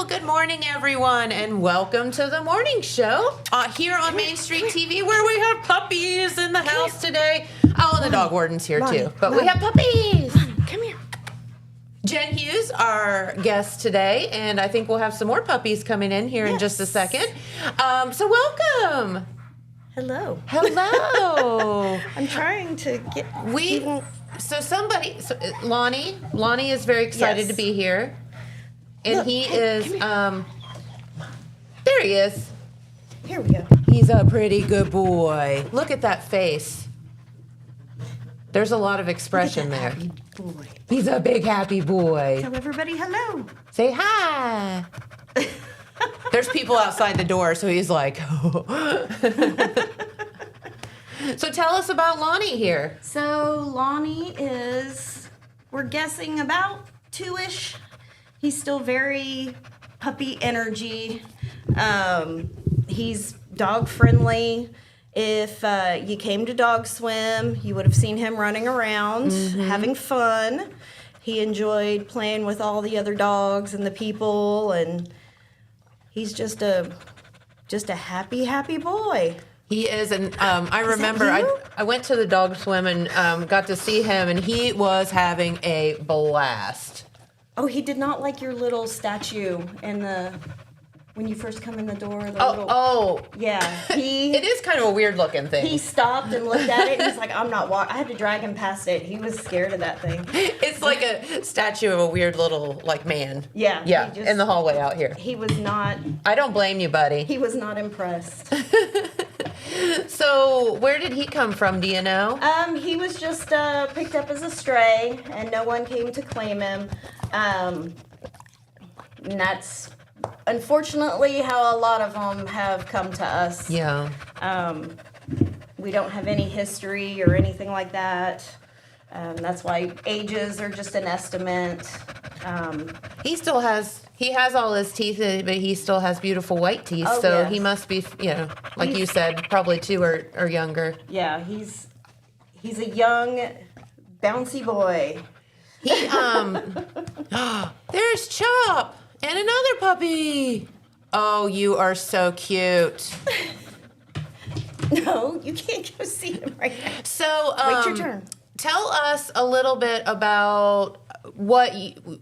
Well, good morning, everyone, and welcome to the morning show here on Main Street TV, where we have puppies in the house today. Oh, and the dog warden's here too, but we have puppies. Come here. Jen Hughes, our guest today, and I think we'll have some more puppies coming in here in just a second. So welcome. Hello. Hello. I'm trying to get... Lonnie is very excited to be here. And Look, he hey, is, there he is. Here we go. He's a pretty good boy. Look at that face. There's a lot of expression there. Happy boy. He's a big happy boy. Tell everybody hello. Say hi. There's people outside the door, so he's like, So tell us about Lonnie here. So Lonnie is, we're guessing about 2-ish. He's still very puppy energy. He's dog friendly. If you came to dog swim, you would have seen him running around, having fun. He enjoyed playing with all the other dogs and the people, and he's just a happy, happy boy. He is, and I remember you? I went to the dog swim and got to see him, and he was having a blast. Oh, he did not like your little statue when you first come in the door. Yeah. It is kind of a weird looking thing. He stopped and looked at it, and he's like, I'm not walking. I had to drag him past it. He was scared of that thing. It's like a statue of a weird little, man. Yeah. Yeah, in the hallway out here. He was not... I don't blame you, buddy. He was not impressed. So, where did he come from, do you know? He was just picked up as a stray, and no one came to claim him. And that's unfortunately how a lot of them have come to us. Yeah. We don't have any history or anything like that. That's why ages are just an estimate. He has all his teeth, but he still has beautiful white teeth. Oh, so yes. he must be, like you said, probably 2 or younger. Yeah, he's a young, bouncy boy. There's Chop and another puppy. Oh, you are so cute. No, you can't go see him right now. So, wait your turn. Tell us a little bit about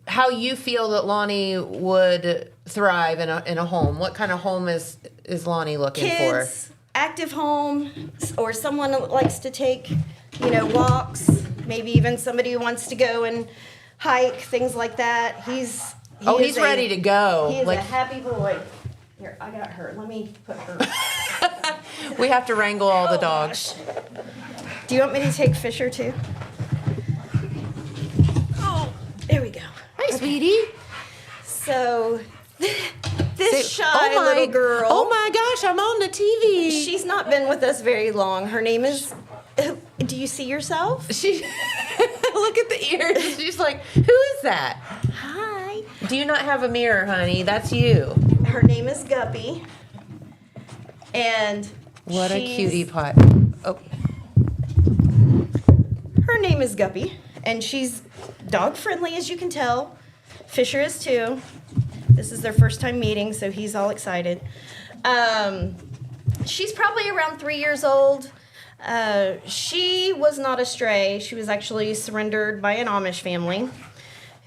how you feel that Lonnie would thrive in a home. What kind of home is Lonnie looking for? Kids, active home, or someone that likes to take, walks. Maybe even somebody who wants to go and hike, things like that. He's ready to go. He is a happy boy. Here, I got her. Let me put her. We have to wrangle all the dogs. Gosh. Do you want me to take Fisher too? Oh, there we go. Hi, sweetie. So, this shy little girl. Oh my gosh, I'm on the TV. She's not been with us very long. Her name is... Do you see yourself? Look at the ears. She's like, who is that? Hi. Do you not have a mirror, honey? That's you. Her name is Guppy. And what a cutie pie. Oh. Her name is Guppy, and she's dog friendly, as you can tell. Fisher is too. This is their first time meeting, so he's all excited. She's probably around 3 years old. She was not a stray. She was actually surrendered by an Amish family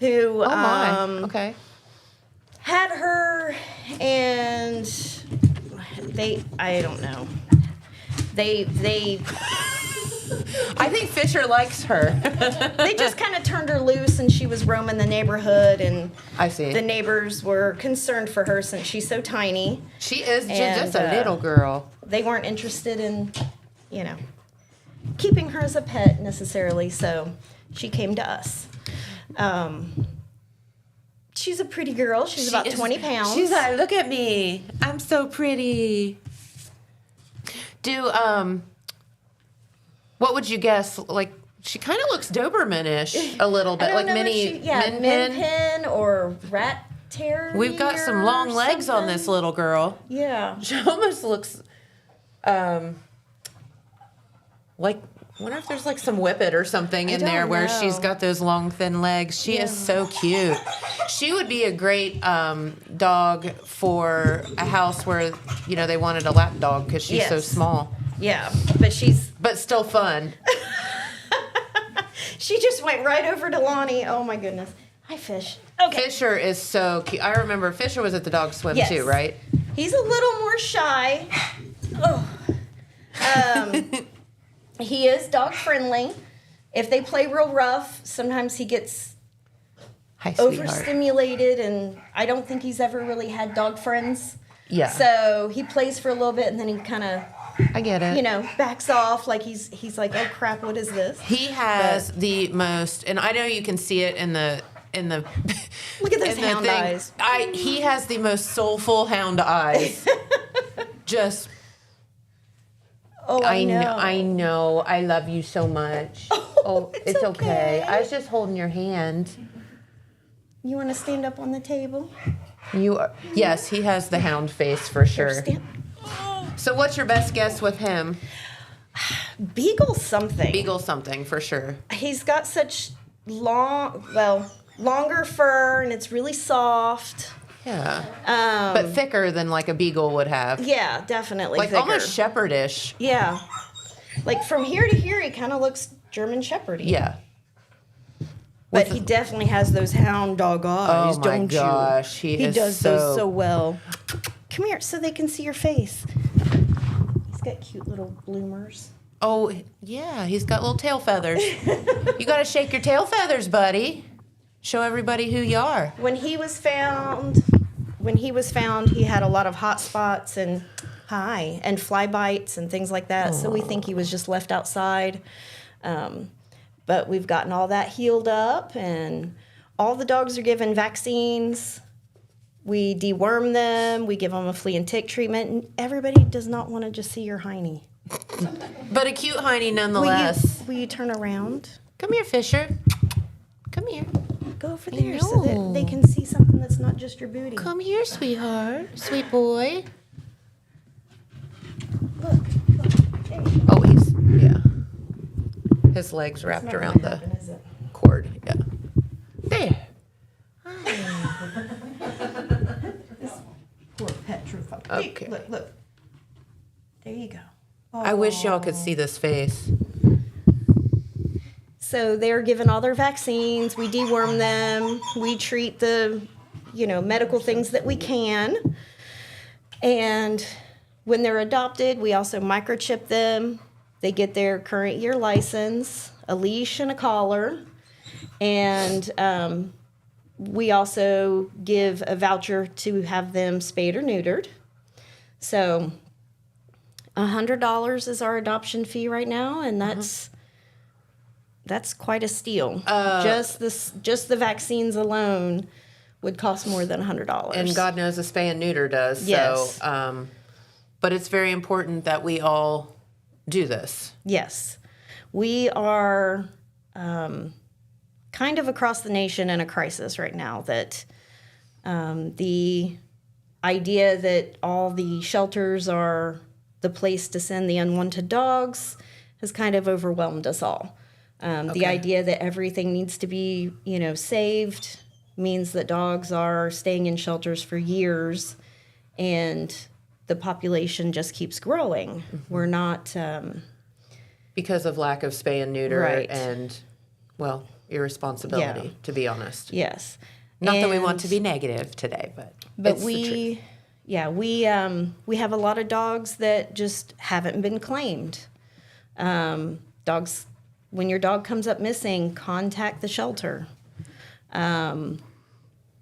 who had her, and I don't know. I think Fisher likes her. They just kind of turned her loose, and she was roaming the neighborhood, and I see. The neighbors were concerned for her since she's so tiny. She is just a little girl. They weren't interested in, keeping her as a pet necessarily, so she came to us. She's a pretty girl. She's about 20 pounds. She's like, look at me. I'm so pretty. What would you guess? Like, she kind of looks Doberman-ish a little bit, like mini Min Pin or Rat Terrier. We've got some long legs on this little girl. Yeah. She almost looks like, I wonder if there's like some Whippet or something in there where she's got those long, thin legs. She is so cute. She would be a great dog for a house where, they wanted a lap dog because she's so Yes. small. Yeah, But still fun. she just went right over to Lonnie. Oh my goodness. Hi, Fish. Okay. Fisher is so cute. I remember Fisher was at the dog swim Yes. too, right? He's a little more shy. Oh. He is dog friendly. If they play real rough, sometimes he gets Hi, sweetheart. overstimulated, and I don't think he's ever really had dog friends. Yeah. So he plays for a little bit, and then he kind of, I get it. backs off like he's like, oh crap, what is this? He has the most, and I know you can see it in the Look at those in the hound thing. eyes. He has the most soulful hound eyes. Just Oh, I know. I know. I love you so much. Oh, it's okay. I was just holding your hand. You want to stand up on the table? Yes, he has the hound face for sure. Stand. So what's your best guess with him? Beagle something. Beagle something for sure. He's got such longer fur, and it's really soft. Yeah. But thicker than like a beagle would have. Yeah, definitely Like thicker. almost shepherdish. Yeah. Like from here to here, he kind of looks German Shepherdy. Yeah. But he definitely has those hound dog eyes, Oh my don't gosh, you? he is does so- those so well. Come here so they can see your face. He's got cute little bloomers. Oh, yeah, he's got little tail feathers. You got to shake your tail feathers, buddy. Show everybody who you are. When he was found, he had a lot of hot spots and fly bites and things like that. So we think he was just left outside. But we've gotten all that healed up, and all the dogs are given vaccines. We deworm them. We give them a flea and tick treatment. And everybody does not want to just see your hiney. But a cute hiney nonetheless. Will you turn around? Come here, Fisher. Come here. Go over there so that they can see something that's not just your booty. Come here, sweetheart. Sweet boy. Look. There you go. Oh, yeah. His legs wrapped Not around gonna the happen, is it? cord. Yeah. There. Poor Petrified. Okay. Look. There you go. I wish y'all could see this face. So they're given all their vaccines. We deworm them. We treat the, medical things that we can. And when they're adopted, we also microchip them. They get their current year license, a leash, and a collar. And we also give a voucher to have them spayed or neutered. So $100 is our adoption fee right now, and that's quite a steal. Just the vaccines alone would cost more than $100. And God knows a spay and neuter does. Yes. So, but it's very important that we all do this. Yes. We are kind of across the nation in a crisis right now, that the idea that all the shelters are the place to send the unwanted dogs has kind of overwhelmed us all. The idea that everything needs to be, saved means that dogs are staying in shelters for years, and the population just keeps growing. Mm-hmm. We're not... because of lack of spay and neuter Right. and, irresponsibility, to be honest. Yes. Not that we want to be negative today, but it's the truth. We have a lot of dogs that just haven't been claimed. Dogs, when your dog comes up missing, contact the shelter.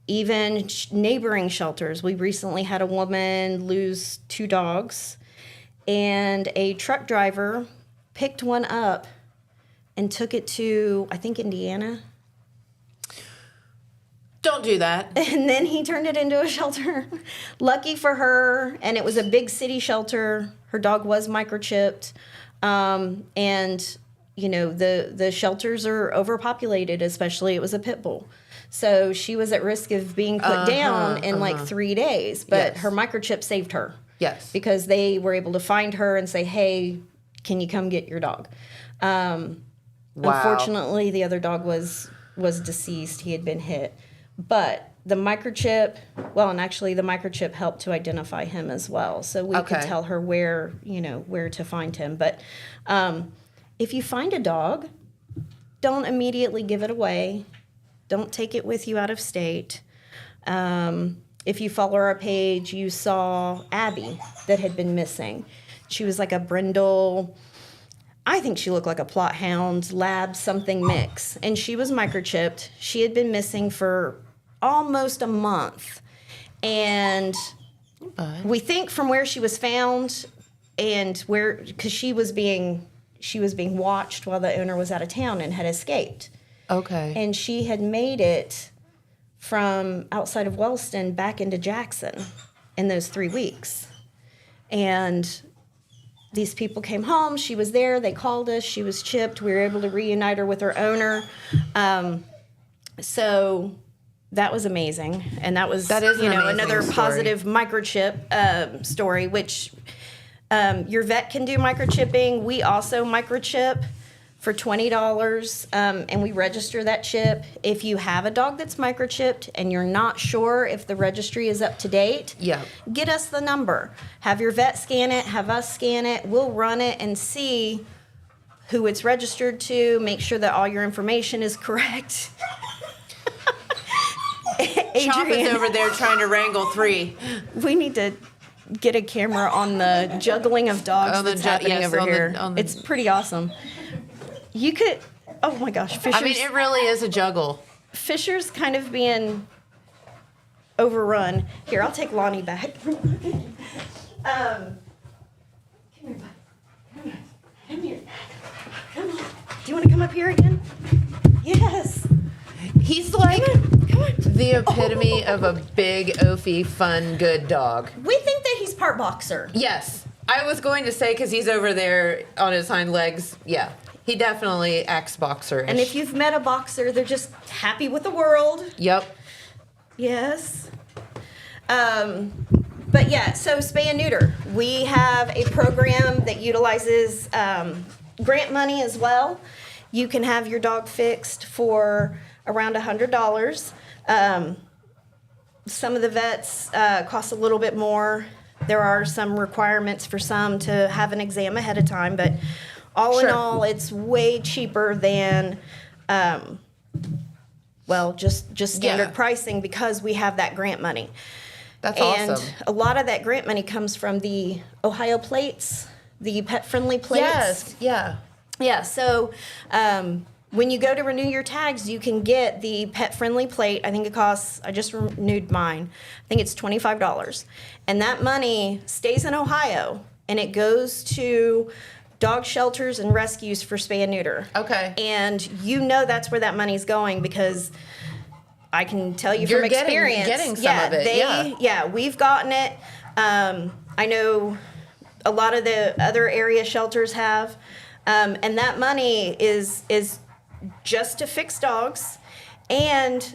Even neighboring shelters. We recently had a woman lose 2 dogs, and a truck driver picked one up and took it to, I think, Indiana. Don't do that. And then he turned it into a shelter. Lucky for her, and it was a big city shelter. Her dog was microchipped. And, the shelters are overpopulated, especially it was a pit bull. So she was at risk of being put down in like 3 days. But Yes. her microchip saved her. Yes. Because they were able to find her and say, hey, can you come get your dog? Wow. Unfortunately, the other dog was deceased. He had been hit. But the microchip, and actually the microchip helped to identify him as well. So we could tell her where to find him. But if you find a dog, don't immediately give it away. Don't take it with you out of state. If you follow our page, you saw Abby that had been missing. She was like a brindle, I think she looked like a plot hound, lab something mix. And she was microchipped. She had been missing for almost a month. And we think from where she was found and because she was being watched while the owner was out of town and had escaped. Okay. And she had made it from outside of Wellston back into Jackson in those 3 weeks. And these people came home. She was there. They called us. She was chipped. We were able to reunite her with her owner. So that was amazing. And that is another story. positive microchip story, which your vet can do microchipping. We also microchip for $20, and we register that chip. If you have a dog that's microchipped and you're not sure if the registry is up to date, get us the number. Have your vet scan it, have us scan it. We'll run it and see who it's registered to, make sure that all your information is correct. Chop is over there trying to wrangle 3. We need to get a camera on the juggling of dogs that's happening over here. It's pretty awesome. You could, oh my gosh, Fisher's. I mean, it really is a juggle. Fisher's kind of being overrun. Here, I'll take Lonnie back. Come here, bud. Come here. Come on. Do you want to come up here again? Yes. He's like come on. the epitome of a big, oafy, fun, good dog. We think that he's part boxer. Yes. I was going to say, because he's over there on his hind legs. Yeah. He definitely acts boxer-ish. And if you've met a boxer, they're just happy with the world. Yep. Yes. But yeah, so spay and neuter. We have a program that utilizes grant money as well. You can have your dog fixed for around $100. Some of the vets cost a little bit more. There are some requirements for some to have an exam ahead of time, but all in all, it's way cheaper than, just standard pricing because we have that grant money. That's awesome. And a lot of that grant money comes from the Ohio plates, the pet-friendly plates. Yes, yeah. Yeah, so when you go to renew your tags, you can get the pet-friendly plate. I think it costs, I just renewed mine. I think it's $25. And that money stays in Ohio, and it goes to dog shelters and rescues for spay and neuter. Okay. And that's where that money's going because I can tell you from experience. Getting some of it, yeah, we've gotten it. I know a lot of the other area shelters have. And that money is just to fix dogs. And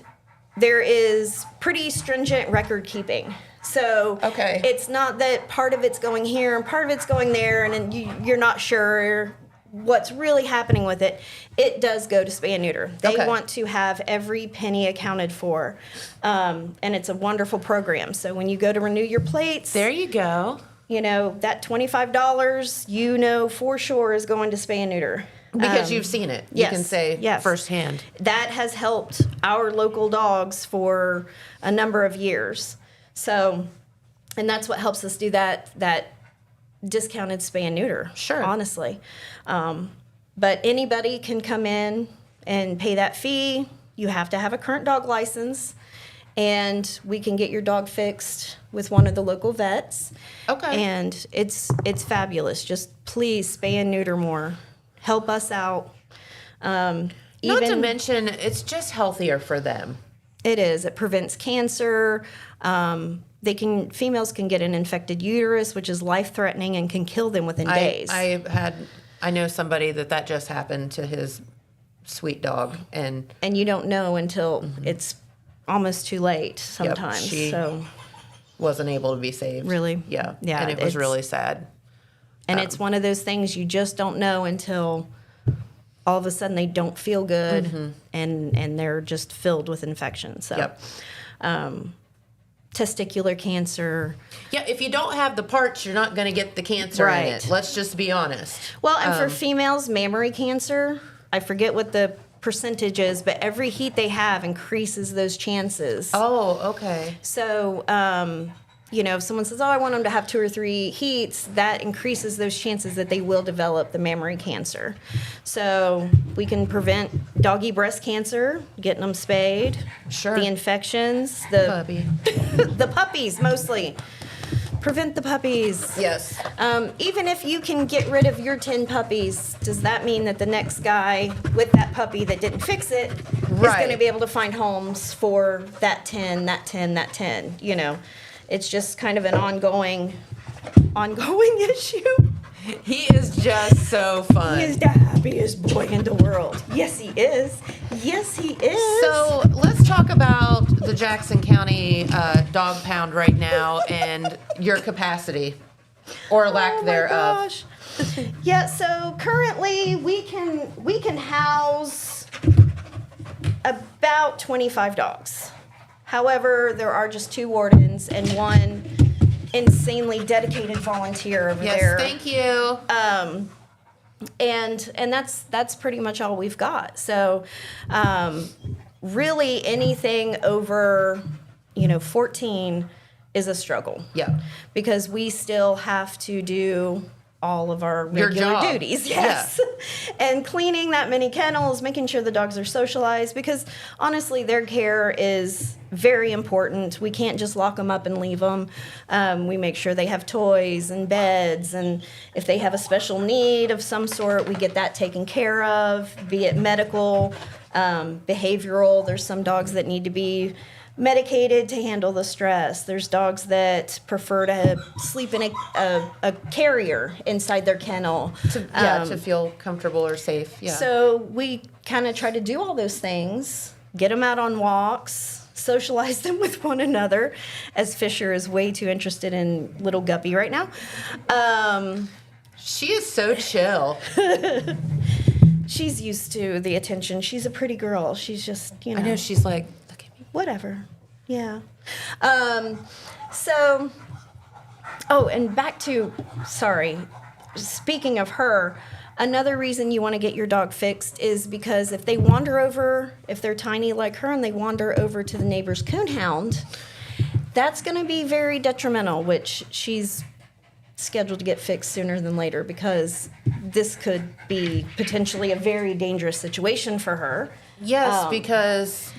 there is pretty stringent record keeping. So it's not that part of it's going here and part of it's going there, and then you're not sure what's really happening with it. It does go to spay and neuter. They want to have every penny accounted for, and it's a wonderful program. So when you go to renew your plates, there you go. That $25, for sure is going to spay and neuter. Because you've seen it. You can say firsthand. That has helped our local dogs for a number of years. So, and that's what helps us do that discounted spay and neuter. Sure. Honestly. But anybody can come in and pay that fee. You have to have a current dog license. And we can get your dog fixed with one of the local vets. Okay. And it's fabulous. Just please spay and neuter more. Help us out. Not to mention, it's just healthier for them. It is. It prevents cancer. Females can get an infected uterus, which is life-threatening and can kill them within days. I know somebody that just happened to his sweet dog, and you don't know until it's almost too late sometimes. She wasn't able to be saved. Really? Yeah. Yeah. And it was really sad. And it's one of those things you just don't know until all of a sudden they don't feel good, and they're just filled with infection. So, Yep. Testicular cancer. Yeah, if you don't have the parts, you're not going to get the cancer in it. Let's just be honest. Well, and for females, mammary cancer, I forget what the percentage is, but every heat they have increases those chances. Oh, okay. So, if someone says, I want them to have 2 or 3 heats, that increases those chances that they will develop the mammary cancer. So we can prevent doggy breast cancer, getting them spayed. Sure. The infections, Puppy. the puppies mostly. Prevent the puppies. Yes. Even if you can get rid of your 10 puppies, does that mean that the next guy with that puppy that didn't fix it is going to be able to find homes for that 10, that 10, that 10? It's just kind of an ongoing issue. He is just so fun. He is the happiest boy in the world. Yes, he is. Yes, he is. So let's talk about the Jackson County dog pound right now and your capacity or lack thereof. Gosh. Yeah, so currently we can house about 25 dogs. However, there are just 2 wardens and 1 insanely dedicated volunteer over there. Yes, thank you. And that's pretty much all we've got. So, really anything over, 14 is a struggle. Yeah. Because we still have to do all of our regular duties. Yes. Yeah. And cleaning that many kennels, making sure the dogs are socialized, because honestly, their care is very important. We can't just lock them up and leave them. We make sure they have toys and beds, and if they have a special need of some sort, we get that taken care of, be it medical, behavioral. There's some dogs that need to be medicated to handle the stress. There's dogs that prefer to sleep in a carrier inside their kennel. To feel comfortable or safe. Yeah. So we kind of try to do all those things, get them out on walks, socialize them with one another, as Fisher is way too interested in little Guppy right now. She is so chill. She's used to the attention. She's a pretty girl. She's just, I know, she's like, whatever. Yeah. And back to, speaking of her, another reason you want to get your dog fixed is because if they wander over, if they're tiny like her and they wander over to the neighbor's coonhound, that's going to be very detrimental, which she's scheduled to get fixed sooner than later, because this could be potentially a very dangerous situation for her. Yes, because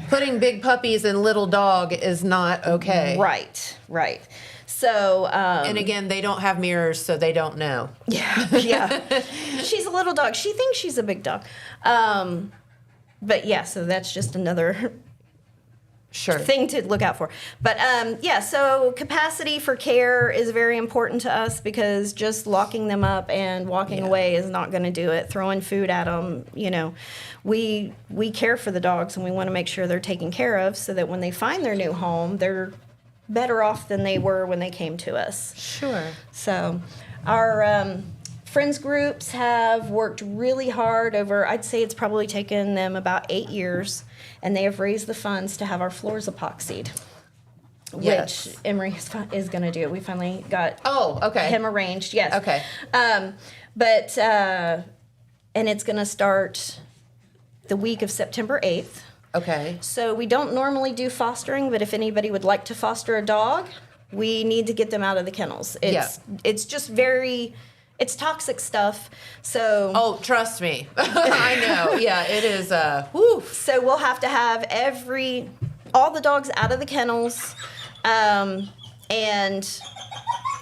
putting big puppies in little dog is not okay. Right. So, and again, they don't have mirrors, so they don't know. Yeah. She's a little dog. She thinks she's a big dog. But yeah, so that's just another thing to look out for. But so capacity for care is very important to us, because just locking them up and walking away is not going to do it. Throwing food at them, we care for the dogs, and we want to make sure they're taken care of, so that when they find their new home, they're better off than they were when they came to us. Sure. So our friends groups have worked really hard over, I'd say it's probably taken them about 8 years, and they have raised the funds to have our floors epoxied, which Emery is going to do. We finally got him arranged. Yes. Okay. And it's going to start the week of September 8th. Okay. So we don't normally do fostering, but if anybody would like to foster a dog, we need to get them out of the kennels. It's just it's toxic stuff. So oh, trust me, I know. Yeah, it is. So we'll have to have all the dogs out of the kennels, and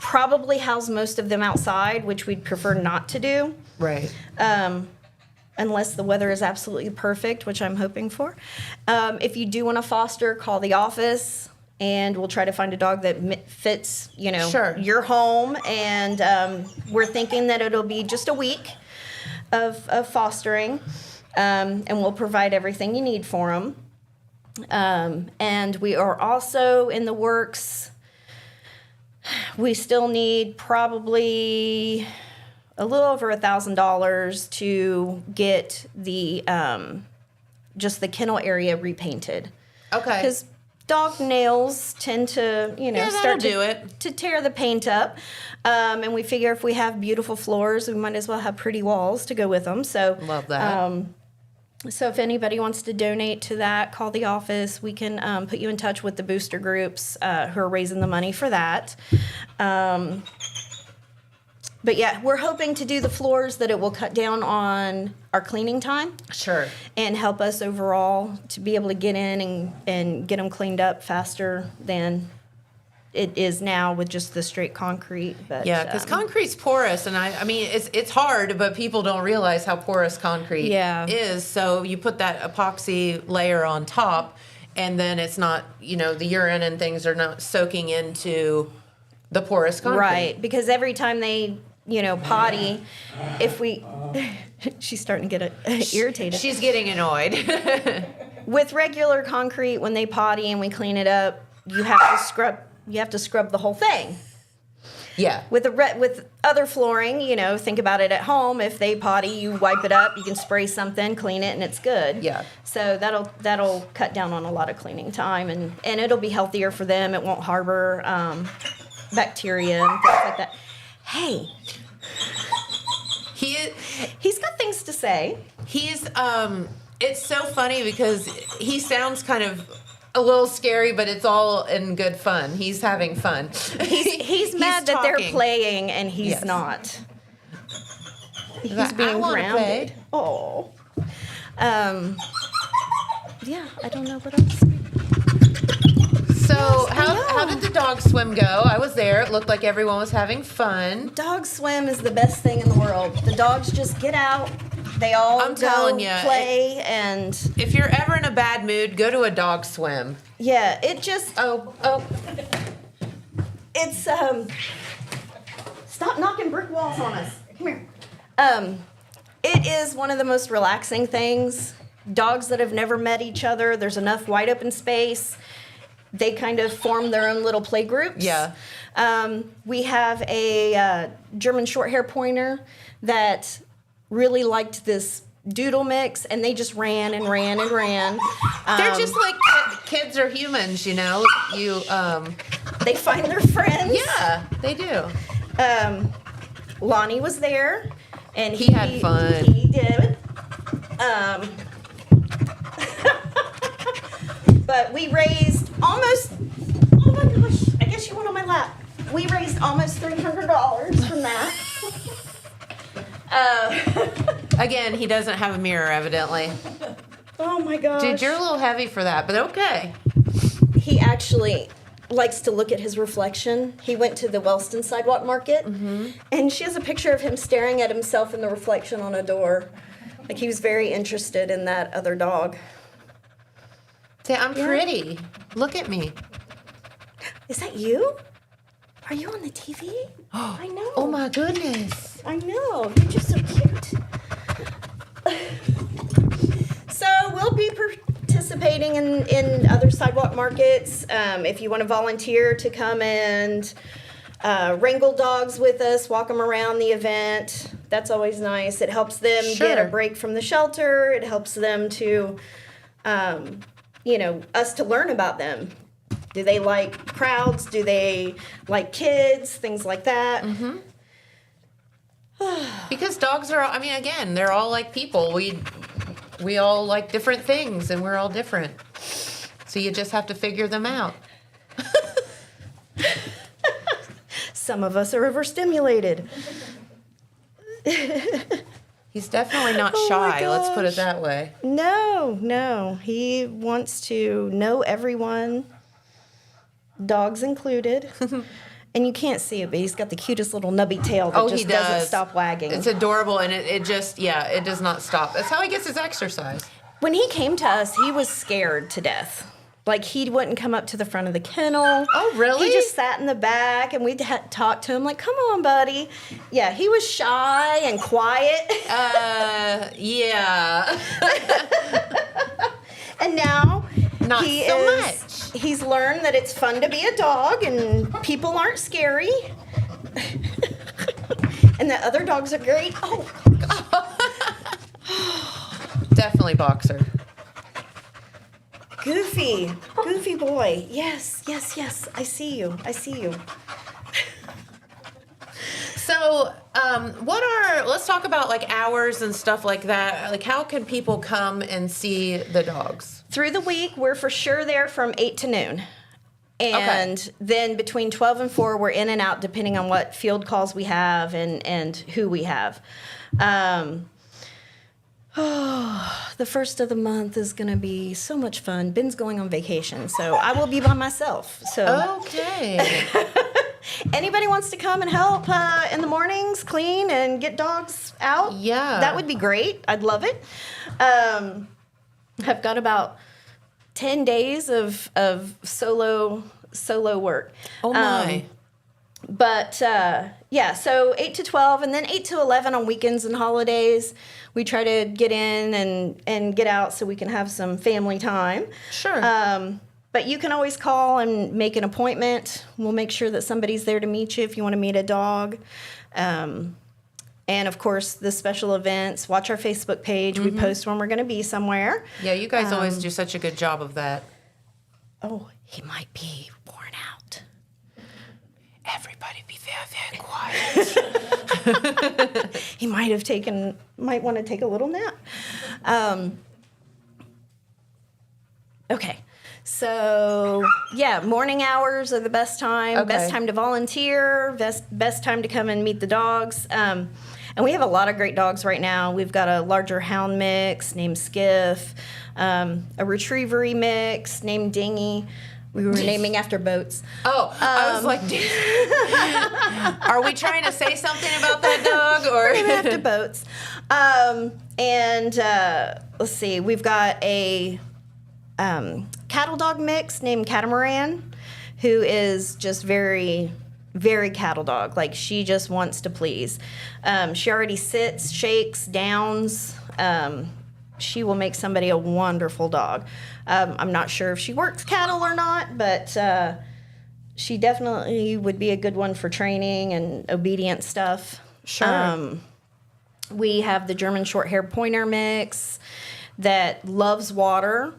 probably house most of them outside, which we'd prefer not to do. Right. Unless the weather is absolutely perfect, which I'm hoping for. If you do want to foster, call the office, and we'll try to find a dog that fits, your home. And we're thinking that it'll be just a week of fostering, and we'll provide everything you need for them. And we are also in the works. We still need probably a little over $1,000 to get the just the kennel area repainted. Okay. Because dog nails tend to, start to tear the paint up. And we figure if we have beautiful floors, we might as well have pretty walls to go with them. So love that. So if anybody wants to donate to that, call the office. We can put you in touch with the booster groups who are raising the money for that. But yeah, we're hoping to do the floors that it will cut down on our cleaning time. Sure. And help us overall to be able to get in and get them cleaned up faster than it is now with just the straight concrete. But yeah, because concrete's porous, and I mean it's hard, but people don't realize how porous concrete is. So you put that epoxy layer on top, and then it's not, the urine and things are not soaking into the porous concrete. Right, because every time they potty, if we she's starting to get irritated. She's getting annoyed. With regular concrete, when they potty and we clean it up, you have to scrub the whole thing. Yeah. With other flooring, think about it at home. If they potty, you wipe it up, you can spray something, clean it, and it's good. Yeah. So that'll cut down on a lot of cleaning time, and it'll be healthier for them. It won't harbor bacteria and things like that. Hey. He's got things to say. He's it's so funny because he sounds kind of a little scary, but it's all in good fun. He's having fun. He's mad that they're playing and he's not. He's being grounded. Oh. Yeah, I don't know what else. So how did the dog swim go? I was there. It looked like everyone was having fun. Dog swim is the best thing in the world. The dogs just get out. They all play, and if you're ever in a bad mood, go to a dog swim. Yeah, it just it's stop knocking brick walls on us. Come here. It is one of the most relaxing things. Dogs that have never met each other, there's enough wide open space. They kind of form their own little play groups. Yeah. We have a German Shorthair Pointer that really liked this doodle mix, and they just ran and ran and ran. They're just like kids are humans, They find their friends. Yeah, they do. Lonnie was there, and he had fun. He did. But we raised almost, oh my gosh, I guess you went on my lap. We raised almost $300 from that. Again, he doesn't have a mirror, evidently. Oh my gosh. Dude, you're a little heavy for that, but okay. He actually likes to look at his reflection. He went to the Wellston Sidewalk Market, and she has a picture of him staring at himself in the reflection on a door. Like he was very interested in that other dog. Say, I'm pretty. Look at me. Is that you? Are you on the TV? I know. Oh my goodness. I know. You're just so cute. So we'll be participating in other sidewalk markets. If you want to volunteer to come and wrangle dogs with us, walk them around the event, that's always nice. It helps them get a break from the shelter. It helps them to, us to learn about them. Do they like crowds? Do they like kids? Things like that. Mm-hmm. Because dogs are, again, they're all like people. We all like different things, and we're all different. So you just have to figure them out. Some of us are overstimulated. He's definitely not shy, let's put it that way. No. He wants to know everyone, dogs included. And you can't see it, but he's got the cutest little nubby tail that just doesn't stop wagging. It's adorable, and it does not stop. That's how he gets his exercise. When he came to us, he was scared to death. Like, he wouldn't come up to the front of the kennel. Oh, really? He just sat in the back, and we'd talk to him like, come on, buddy. Yeah, he was shy and quiet. Yeah. And now not so much. He's learned that it's fun to be a dog and people aren't scary. And the other dogs are great. Oh, Definitely Boxer. Goofy boy. Yes. I see you. So, let's talk about like hours and stuff like that. Like, how can people come and see the dogs? Through the week, we're for sure there from 8 to noon. And then between 12 and 4, we're in and out depending on what field calls we have and who we have. The first of the month is going to be so much fun. Ben's going on vacation, so I will be by myself. So okay. Anybody wants to come and help in the mornings, clean and get dogs out? Yeah. That would be great. I'd love it. I've got about 10 days of solo work. Oh, my. So 8 to 12 and then 8 to 11 on weekends and holidays. We try to get in and get out so we can have some family time. Sure. But you can always call and make an appointment. We'll make sure that somebody's there to meet you if you want to meet a dog. And, of course, the special events. Watch our Facebook page. We post when we're going to be somewhere. Yeah, you guys always do such a good job of that. Oh, he might be worn out. Everybody be very quiet. He might want to take a little nap. Okay. So, morning hours are the best time. Okay. Best time to volunteer. Best time to come and meet the dogs. And we have a lot of great dogs right now. We've got a larger hound mix named Skiff, a retriever mix named Dingy. We were naming after boats. Oh, I was like, are we trying to say something about that dog? Or naming after boats. Let's see. We've got a cattle dog mix named Catamaran, who is just very, very cattle dog. Like, she just wants to please. She already sits, shakes, downs. She will make somebody a wonderful dog. I'm not sure if she works cattle or not, but she definitely would be a good one for training and obedient stuff. Sure. We have the German Short-Haired Pointer mix that loves water.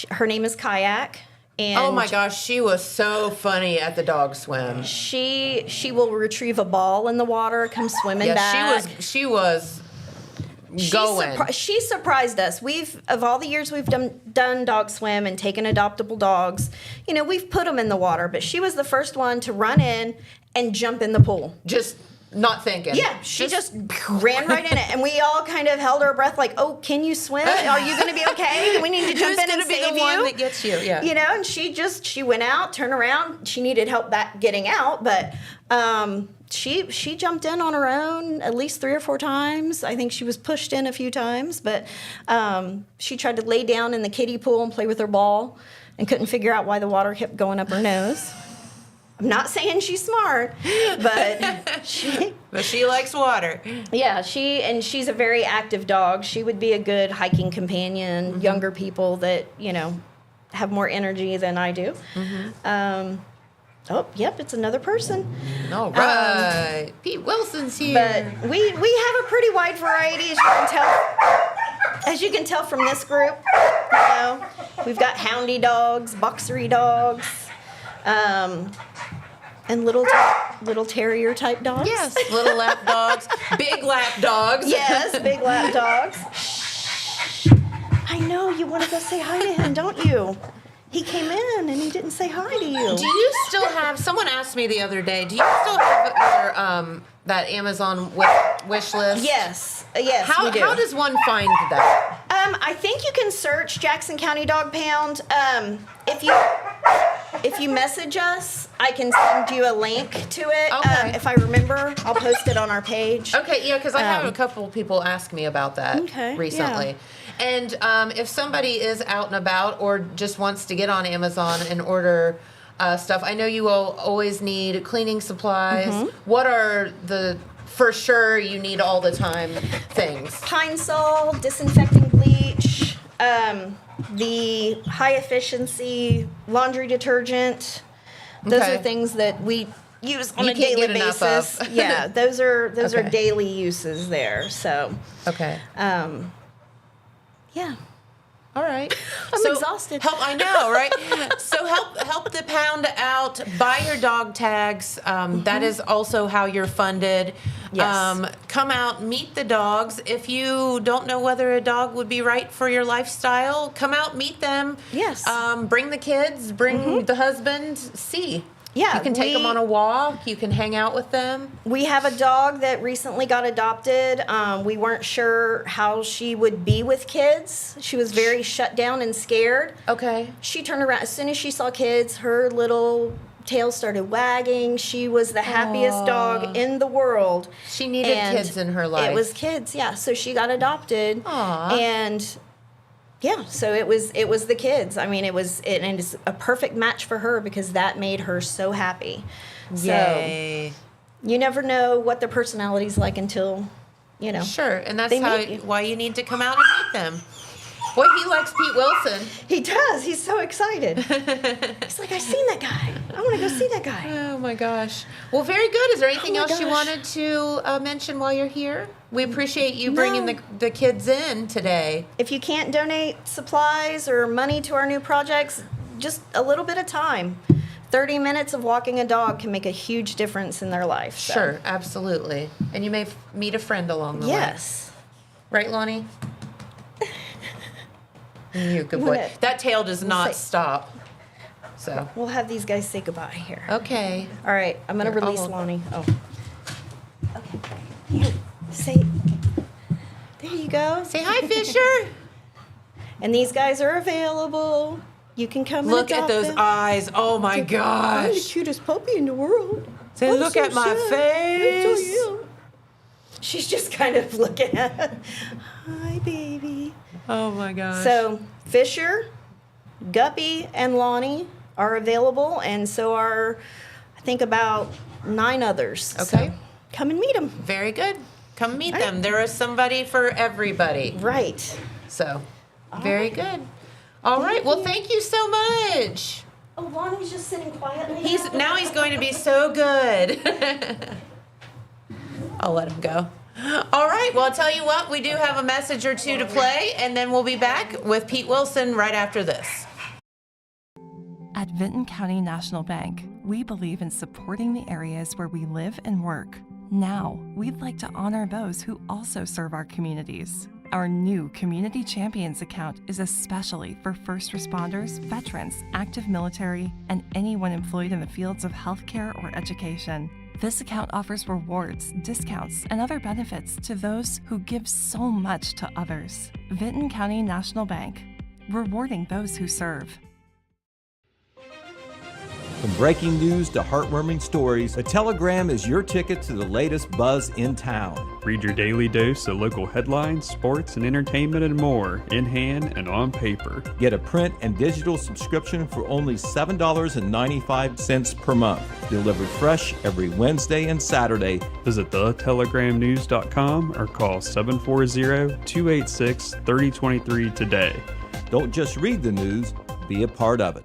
Her name is Kayak. And oh my gosh, she was so funny at the dog swim. She will retrieve a ball in the water, come swimming back. She was going. She surprised us. Of all the years we've done dog swim and taken adoptable dogs, we've put them in the water, but she was the first one to run in and jump in the pool. Just not thinking. Yeah, she just ran right in it, and we all kind of held our breath, like, "Oh, can you swim? Are you going to be okay? We need to jump in and save you." Who's going to be the one that gets you? Yeah. And she went out, turned around. She needed help getting out, but she jumped in on her own at least 3 or 4 times. I think she was pushed in a few times, but she tried to lay down in the kiddie pool and play with her ball, and couldn't figure out why the water kept going up her nose. I'm not saying she's smart, but she likes water. Yeah, she's a very active dog. She would be a good hiking companion. Younger people that have more energy than I do. It's another person. All right, Pete Wilson's here. But we have a pretty wide variety, as you can tell from this group. We've got houndy dogs, boxery dogs. And little terrier type dogs. Yes, little lap dogs, big lap dogs. Yes, big lap dogs. I know you want to go say hi to him, don't you? He came in and he didn't say hi to you. Do you still have? Someone asked me the other day. Do you still have your that Amazon wish list? Yes, we do. How does one find that? I think you can search Jackson County Dog Pound. If you message us, I can send you a link to it. Okay. If I remember, I'll post it on our page. Okay, yeah, because I had a couple of people ask me about that recently. Yeah. And if somebody is out and about or just wants to get on Amazon and order stuff, I know you will always need cleaning supplies. What are the for sure you need all the time things? Pine Sol, disinfecting bleach, the high efficiency laundry detergent. Those are things that we use on You a can't daily get enough basis. of. Yeah, those are Okay. daily uses there. So, Okay. yeah. All right. I'm exhausted. I know, right? So help the pound out. Buy your dog tags. That is also how you're funded. Yes. Come out, meet the dogs. If you don't know whether a dog would be right for your lifestyle, come out, meet them. Yes. Bring the kids. Bring the husband. See. Yeah, You can take them on a walk. You can hang out with them. We have a dog that recently got adopted. We weren't sure how she would be with kids. She was very shut down and scared. Okay. She turned around. As soon as she saw kids, her little tail started wagging. She was the happiest dog in the world. She needed kids in her life. It was kids, yeah. So she got adopted. Aw. And yeah, so it was the kids. I mean, and it's a perfect match for her because that made her so happy. Yay. So you never know what their personality's like until, you know. Sure, and that's they meet you. why you need to come out and meet them. Boy, he likes Pete Wilson. He does. He's so excited. He's like, I've seen that guy. I want to go see that guy. Oh my gosh. Well, very good. Is there anything my else you gosh. wanted to mention while you're here? We appreciate you bringing the kids in today. If you can't donate supplies or money to our new projects, just a little bit of time. 30 minutes of walking a dog can make a huge difference in their life. So. Sure, absolutely. And you may meet a friend along the way. Yes. Right, Lonnie? You good boy. That tail does not stop. So. We'll have these guys say goodbye here. Okay. All right, I'm going to release hold. Lonnie. Oh. Okay. Here, say. There you go. Say hi, Fisher. And these guys are available. You can come Look and at adopt those them. eyes. Oh my I'm the gosh. cutest puppy in the world. Say, I'm look so at my sad. face. I tell you. She's just kind of looking at it. Hi, baby. Oh my gosh. So Fisher, Guppy, and Lonnie are available, and so are, I think, about 9 others. Okay. So come and meet them. Very good. Come meet All them. right. There is somebody for everybody. Right. So, very good. All right. Well, thank you so much. Oh, Lonnie's just sitting quietly. He's going to be so good. I'll let him go. All right. Well, I'll tell you what. We do have a message or two to play, and then we'll be back with Pete Wilson right after this. At Vinton County National Bank, we believe in supporting the areas where we live and work. Now, we'd like to honor those who also serve our communities. Our new Community Champions account is especially for first responders, veterans, active military, and anyone employed in the fields of healthcare or education. This account offers rewards, discounts, and other benefits to those who give so much to others. Vinton County National Bank, rewarding those who serve. From breaking news to heartwarming stories, the Telegram is your ticket to the latest buzz in town. Read your daily dose of local headlines, sports, and entertainment and more, in hand and on paper. Get a print and digital subscription for only $7.95 per month. Delivered fresh every Wednesday and Saturday. Visit thetelegramnews.com or call 740-286-3023 today. Don't just read the news, be a part of it.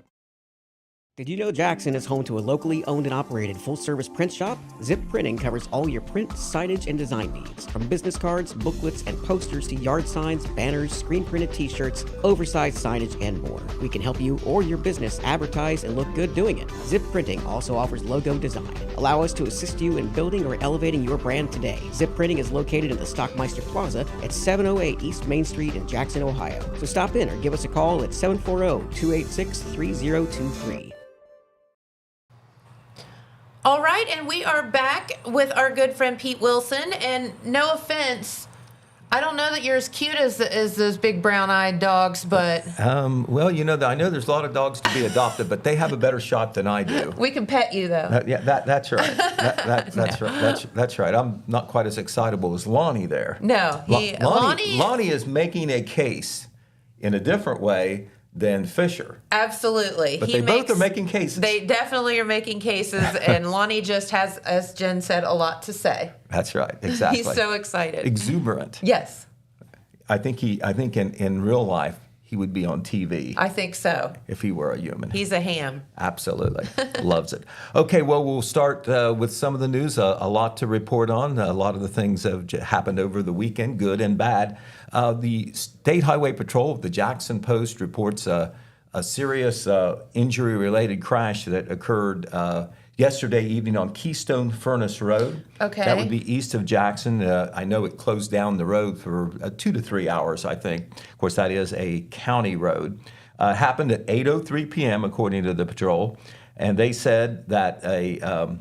Did you know Jackson is home to a locally owned and operated full-service print shop? Zip Printing covers all your print, signage, and design needs. From business cards, booklets, and posters to yard signs, banners, screen-printed t-shirts, oversized signage, and more. We can help you or your business advertise and look good doing it. Zip Printing also offers logo design. Allow us to assist you in building or elevating your brand today. Zip Printing is located in the Stockmeister Plaza at 708 East Main Street in Jackson, Ohio. So stop in or give us a call at 740-286-3023. All right, and we are back with our good friend Pete Wilson. And no offense, I don't know that you're as cute as those big brown-eyed dogs, but Well, you know, I know there's a lot of dogs to be adopted, but they have a better shot than I do. we can pet you though. That's right. That's right. That's right. I'm not quite as excitable as Lonnie there. No, Lonnie is making a case in a different way than Fisher. Absolutely. But both are making cases. They definitely are making cases, and Lonnie just has, as Jen said, a lot to say. That's right. Exactly. He's so excited. Exuberant. Yes. I think in real life he would be on TV. I think so. If he were a human. He's a ham. Absolutely. Loves it. Okay, well, we'll start with some of the news. A lot to report on. A lot of the things have happened over the weekend, good and bad. The State Highway Patrol, the Jackson Post, reports a serious injury-related crash that occurred yesterday evening on Keystone Furnace Road. Okay. That would be east of Jackson. I know it closed down the road for 2 to 3 hours, I think. Of course, that is a county road. Happened at 8:03 p.m., according to the patrol. And they said that a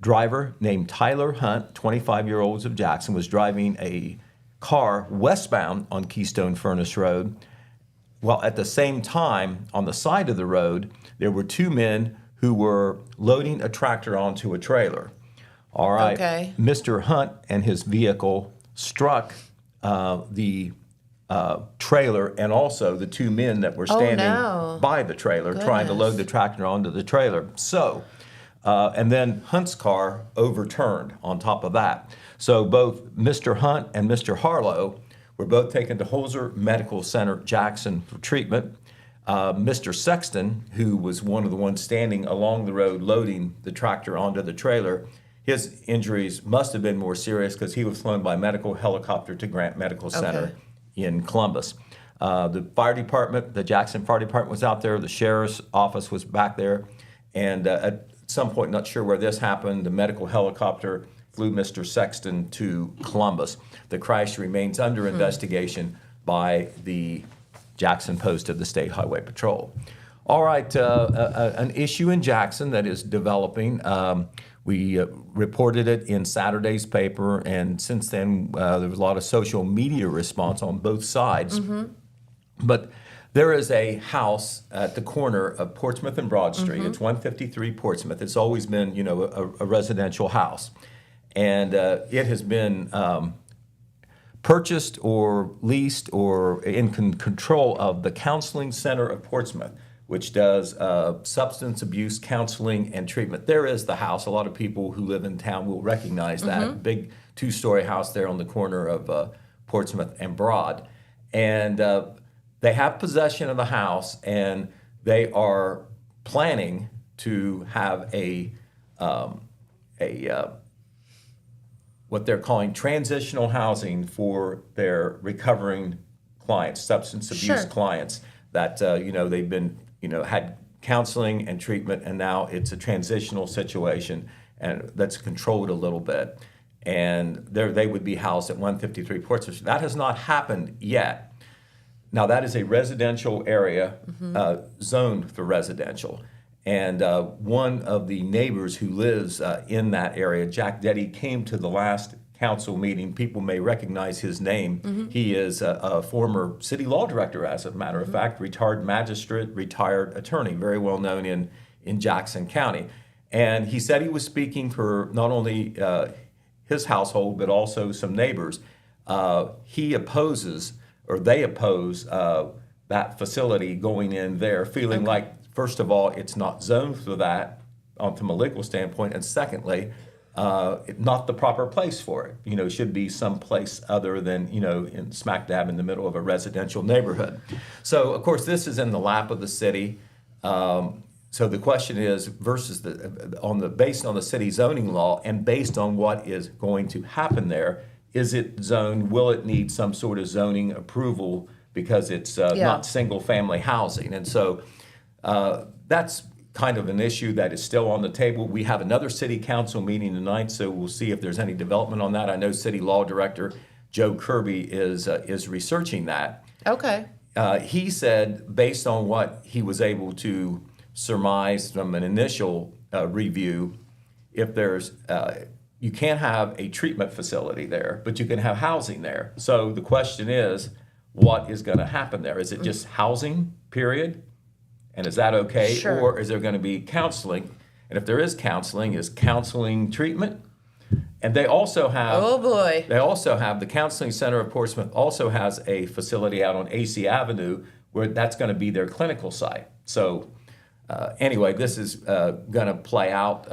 driver named Tyler Hunt, 25-year-old of Jackson, was driving a car westbound on Keystone Furnace Road. Well, at the same time, on the side of the road, there were 2 men who were loading a tractor onto a trailer. All right. Okay. Mr. Hunt and his vehicle struck the trailer and also the 2 men that were standing by the trailer trying to load the tractor onto the trailer. So, and then Hunt's car overturned on top of that. So both Mr. Hunt and Mr. Harlow were both taken to Holzer Medical Center, Jackson, for treatment. Mr. Sexton, who was one of the ones standing along the road loading the tractor onto the trailer, his injuries must have been more serious because he was flown by medical helicopter to Grant Medical Center in Columbus. The fire department, the Jackson Fire Department was out there, the sheriff's office was back there, and at some point, not sure where this happened, the medical helicopter flew Mr. Sexton to Columbus. The crash remains under investigation by the Jackson Post of the State Highway Patrol. All right, an issue in Jackson that is developing. We reported it in Saturday's paper, and since then there was a lot of social media response on both sides. But there is a house at the corner of Portsmouth and Broad Street. It's 153 Portsmouth. It's always been, a residential house. And it has been purchased or leased or in control of the Counseling Center of Portsmouth, which does substance abuse counseling and treatment. There is the house. A lot of people who live in town will recognize that big 2-story house there on the corner of Portsmouth and Broad. And they have possession of the house, and they are planning to have what they're calling transitional housing for their recovering clients, substance abuse clients that they've been had counseling and treatment, and now it's a transitional situation and that's controlled a little bit, and they would be housed at 153 Portsmouth. That has not happened yet. Now that is a residential area zoned for residential. And one of the neighbors who lives in that area, Jack Deddy, came to the last council meeting. People may recognize his name. He is a former city law director, as a matter of fact, retired magistrate, retired attorney, very well known in Jackson County. And he said he was speaking for not only his household, but also some neighbors. He opposes, or they oppose, that facility going in there, feeling like, first of all, it's not zoned for that from a legal standpoint, and secondly, not the proper place for it. It should be someplace other than, in smack dab in the middle of a residential neighborhood. So, of course, this is in the lap of the city. So the question is, based on the city zoning law and based on what is going to happen there, is it zoned? Will it need some sort of zoning approval because it's not single-family housing? And so that's kind of an issue that is still on the table. We have another city council meeting tonight, so we'll see if there's any development on that. I know city law director Joe Kirby is researching that. Okay. He said, based on what he was able to surmise from an initial review, if there's you can't have a treatment facility there, but you can have housing there. So the question is, what is going to happen there? Is it just housing, period? And is that okay? Sure. Or is there going to be counseling? And if there is counseling treatment? And they also have... Oh, boy. They also have, the Counseling Center of Portsmouth also has a facility out on AC Avenue where that's going to be their clinical site. So anyway, this is going to play out.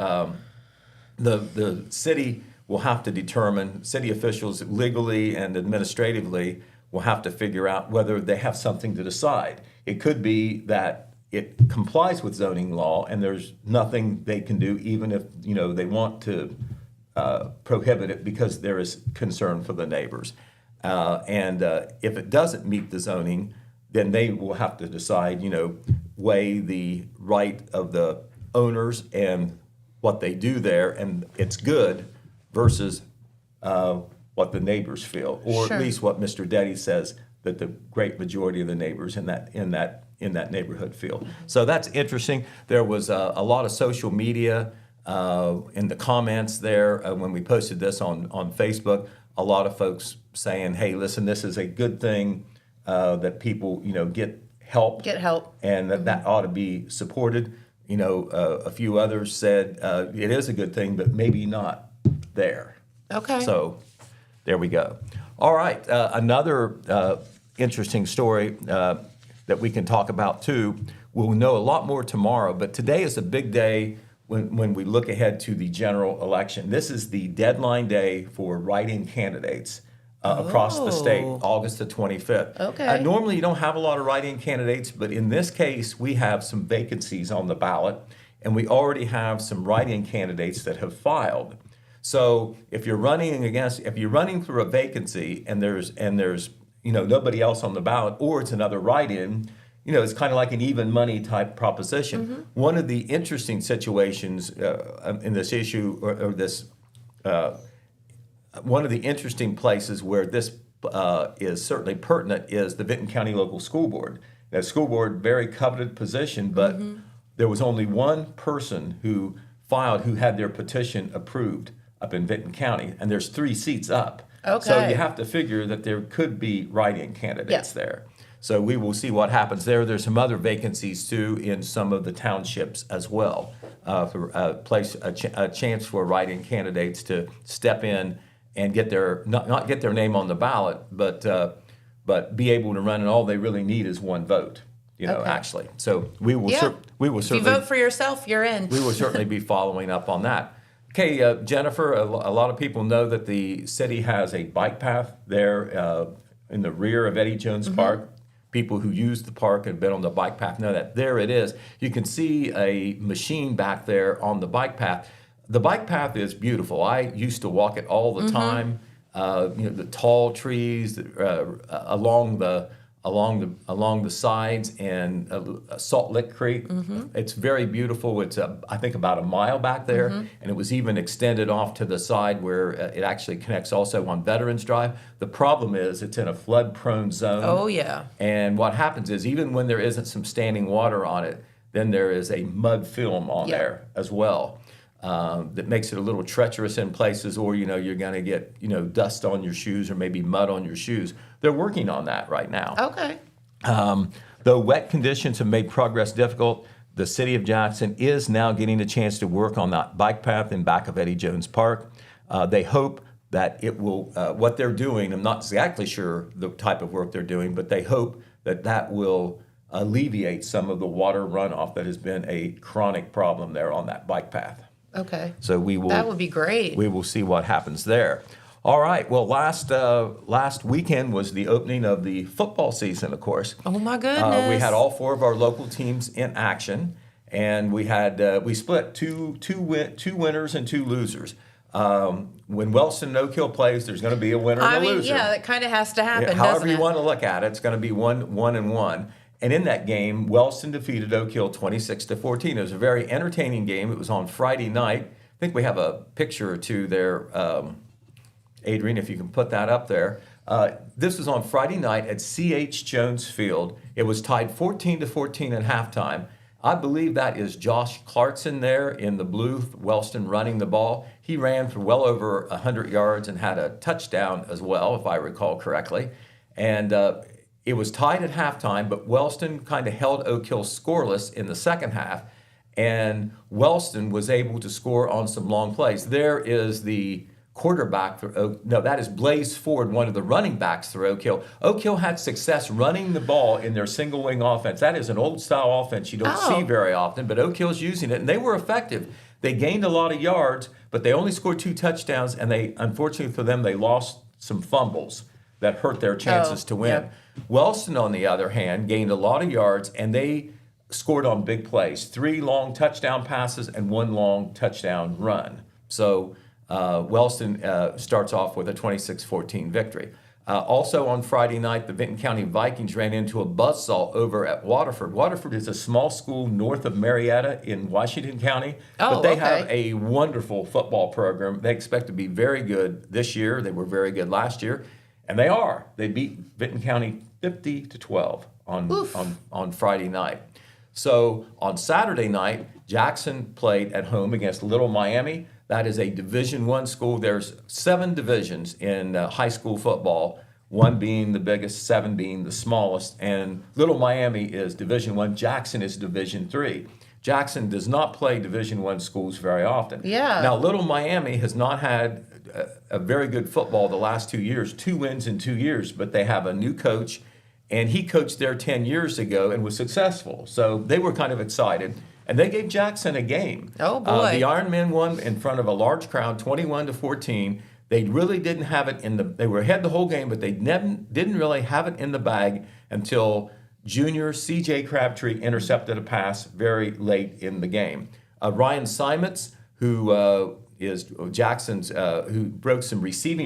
The city will have to determine, city officials legally and administratively, will have to figure out whether they have something to decide. It could be that it complies with zoning law and there's nothing they can do, even if they want to prohibit it because there is concern for the neighbors. And if it doesn't meet the zoning, then they will have to decide, weigh the right of the owners and what they do there, and it's good versus what the neighbors feel, or Sure. at least what Mr. Deddy says that the great majority of the neighbors in that neighborhood feel. So that's interesting. There was a lot of social media in the comments there when we posted this on Facebook. A lot of folks saying, "Hey, listen, this is a good thing that people get help, and that ought to be supported." A few others said it is a good thing, but maybe not there. Okay. So there we go. All right. Another interesting story that we can talk about too. We'll know a lot more tomorrow, but today is a big day when we look ahead to the general election. This is the deadline day for write-in candidates across the state, August the 25th. Okay. Normally you don't have a lot of write-in candidates, but in this case we have some vacancies on the ballot, and we already have some write-in candidates that have filed. So if you're running through a vacancy and there's nobody else on the ballot, or it's another write-in, it's kind of like an even money type proposition. Mm-hmm. One of the interesting situations in this issue, one of the interesting places where this is certainly pertinent is the Vinton County Local School Board. The school board, very coveted position, but there was only one person who filed who had their petition approved up in Vinton County, and there's 3 seats up. Okay. So you have to figure that there could be write-in candidates there. So we will see what happens there. There's some other vacancies too in some of the townships as well, for a chance for write-in candidates to step in and get their not get their name on the ballot, but be able to run, and all they really need is 1 vote. Actually. So we will certainly. If you vote for yourself, you're in. We will certainly be following up on that. Okay, Jennifer, a lot of people know that the city has a bike path there in the rear of Eddie Jones Park. People who use the park and been on the bike path know that. There it is. You can see a machine back there on the bike path. The bike path is beautiful. I used to walk it all the time. The tall trees along the sides, and Salt Lick Creek. It's very beautiful. It's I think about a mile back there, and it was even extended off to the side where it actually connects also on Veterans Drive. The problem is it's in a flood-prone zone. Oh yeah. And what happens is, even when there isn't some standing water on it, then there is a mud film on there as well. That makes it a little treacherous in places, or you're going to get dust on your shoes or maybe mud on your shoes. They're working on that right now. Okay. Though wet conditions have made progress difficult, the city of Jackson is now getting a chance to work on that bike path in back of Eddie Jones Park. They hope that it will, what they're doing, I'm not exactly sure the type of work they're doing, but they hope that will alleviate some of the water runoff that has been a chronic problem there on that bike path. Okay. So that would be great. We will see what happens there. All right. Well, last weekend was the opening of the football season, of course. Oh my goodness. We had all 4 of our local teams in action, and we split two winners and 2 losers. When Wellston and Oak Hill plays, there's going to be a winner and a loser. Yeah, that kind of has to happen. However you want to look at it, it's going to be one and one. And in that game, Wellston defeated Oak Hill 26-14. It was a very entertaining game. It was on Friday night. I think we have a picture or 2 there, Adrian, if you can put that up there. This was on Friday night at C.H. Jones Field. It was tied 14-14 at halftime. I believe that is Josh Clarkson there in the blue, Wellston running the ball. He ran for well over 100 yards and had a touchdown as well, if I recall correctly. And it was tied at halftime, but Wellston kind of held Oak Hill scoreless in the second half, and Wellston was able to score on some long plays. There is the quarterback for that is Blaze Ford, one of the running backs for Oak Hill. Oak Hill had success running the ball in their single wing offense. That is an old style offense you don't see very often, but Oak Hill's using it, and they were effective. They gained a lot of yards, but they only scored 2 touchdowns, and unfortunately for them, they lost some fumbles. that hurt their chances to win. Yep. Wellston, on the other hand, gained a lot of yards, and they scored on big plays. 3 long touchdown passes and 1 long touchdown run. So Wellston starts off with a 26-14 victory. Also on Friday night, the Vinton County Vikings ran into a buzzsaw over at Waterford. Waterford is a small school north of Marietta in Washington County, but they have a wonderful football program. They expect to be very good this year. They were very good last year, and they are. They beat Vinton County 50-12 on Friday night. So on Saturday night, Jackson played at home against Little Miami. That is a Division I school. There's 7 divisions in high school football, 1 being the biggest, 7 being the smallest. And Little Miami is Division I. Jackson is Division III. Jackson does not play Division I schools very often. Yeah. Now, Little Miami has not had a very good football the last 2 years, 2 wins in 2 years, but they have a new coach, and he coached there 10 years ago and was successful. So they were kind of excited. And they gave Jackson a game. Oh, boy. The Iron Men won in front of a large crowd, 21-14. They really didn't have it they were ahead the whole game, but they didn't really have it in the bag until junior C.J. Crabtree intercepted a pass very late in the game. Ryan Simons, who is Jackson's, who broke some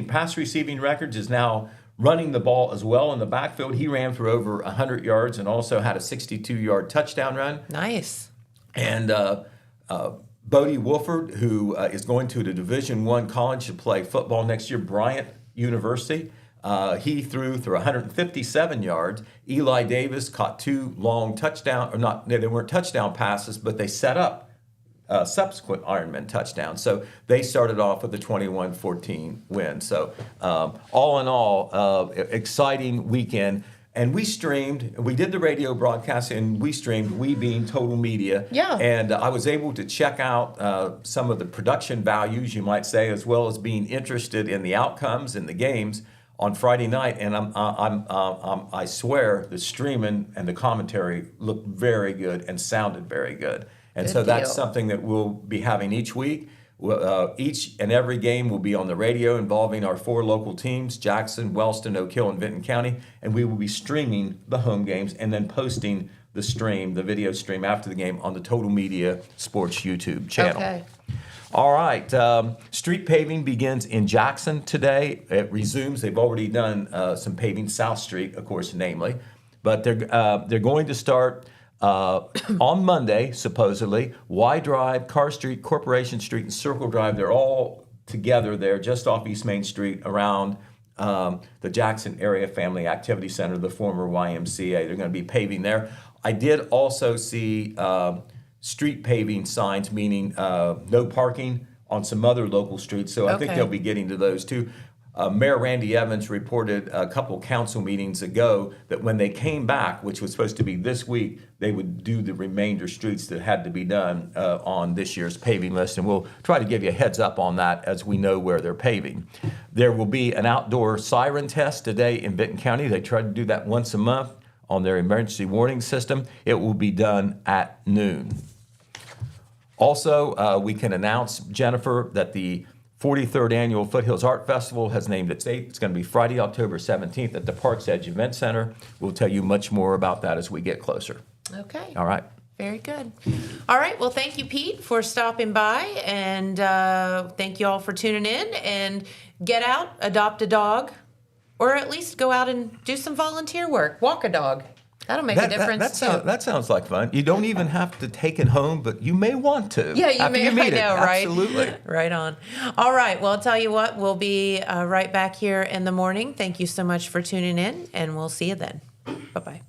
pass receiving records, is now running the ball as well in the backfield. He ran for over 100 yards and also had a 62-yard touchdown run. Nice. And Bodie Wolford, who is going to the Division I college to play football next year, Bryant University, he threw for 157 yards. Eli Davis caught 2 long they weren't touchdown passes, but they set up subsequent Ironman touchdowns. So they started off with a 21-14 win. So all in all, exciting weekend. And we did the radio broadcast, and we being Total Media. Yeah. And I was able to check out some of the production values, you might say, as well as being interested in the outcomes in the games on Friday night. And I swear the streaming and the commentary looked very good and sounded very good. And Good so that's deal. something that we'll be having each week. Each and every game will be on the radio involving our 4 local teams, Jackson, Wellston, Oak Hill, and Vinton County, and we will be streaming the home games and then posting the video stream after the game on the Total Media Sports YouTube channel. Okay. All right. Street paving begins in Jackson today. It resumes. They've already done some paving, South Street, of course, namely, but they're going to start on Monday, supposedly. Y Drive, Carr Street, Corporation Street, and Circle Drive, they're all together there just off East Main Street around the Jackson Area Family Activity Center, the former YMCA. They're going to be paving there. I did also see street paving signs, meaning no parking on some other local streets, so I think they'll be getting to those too. Mayor Randy Evans reported a couple council meetings ago that when they came back, which was supposed to be this week, they would do the remainder streets that had to be done on this year's paving list. And we'll try to give you a heads up on that as we know where they're paving. There will be an outdoor siren test today in Vinton County. They try to do that once a month on their emergency warning system. It will be done at noon. Also, we can announce, Jennifer, that the 43rd Annual Foothills Art Festival has named its date. It's going to be Friday, October 17th at the Parks Edge Event Center. We'll tell you much more about that as we get closer. Okay. All right. Very good. All right. Well, thank you, Pete, for stopping by. And thank you all for tuning in. And get out, adopt a dog, or at least go out and do some volunteer work. Walk a dog. That'll make a difference, too. That sounds like fun. You don't even have to take it home, but you may want to. Yeah, you after may. you meet I know, it. right? Absolutely. Right on. All right. Well, I'll tell you what. We'll be right back here in the morning. Thank you so much for tuning in, and we'll see you then. Bye-bye.